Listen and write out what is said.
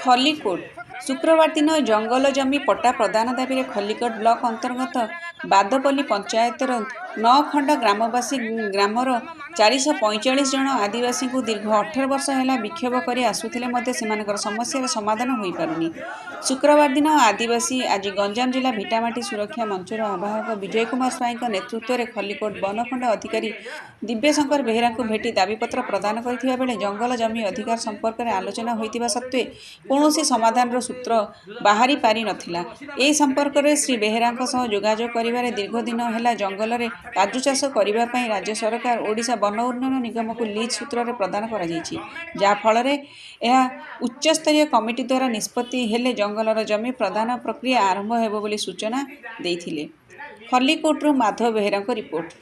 खल्लीकोट शुक्रवार दिन जंगल जमी पट्टा प्रदान दाबी में खल्लीकोट ब्लॉक अंतर्गत बादपल्ली पंचायतर 9 खंड ग्रामवासी ग्रामर 445 जन आदिवासी को दीर्घ 18 वर्ष है विक्षोभ कर आसुले समस्या समाधान हो पारुनी। शुक्रवार दिन आदिवासी आज गंजाम जिला भिटामाटी सुरक्षा मंचर आवाहक विजय कुमार स्वाई नेतृत्व में खल्लीकोट बनखंड अधिकारी दिव्यशंकर बेहेरा को भेटी दाबीपत्र प्रदान करथिबा बेले जंगल जमी अधिकार संपर्क में आलोचना होइतिबा सत्वे कौनसी समाधान सूत्र बाहरी पारि नथिला। ए संपर्क में श्री बेहेरा जोगाजोग करिबारे दीर्घ दिन है जंगल में काजु चाष करने राज्य सरकार ओडिशा वन उन्नयन निगम को लीज सूत्र में प्रदान कर जहाँफल उच्चस्तरीय कमिटी द्वारा निष्पत्ति हेले जंगलर जमी प्रदान प्रक्रिया आरंभ हेबो बोली सूचना देइथिले। खल्लीकोटरू माधव बेहेरा रिपोर्ट।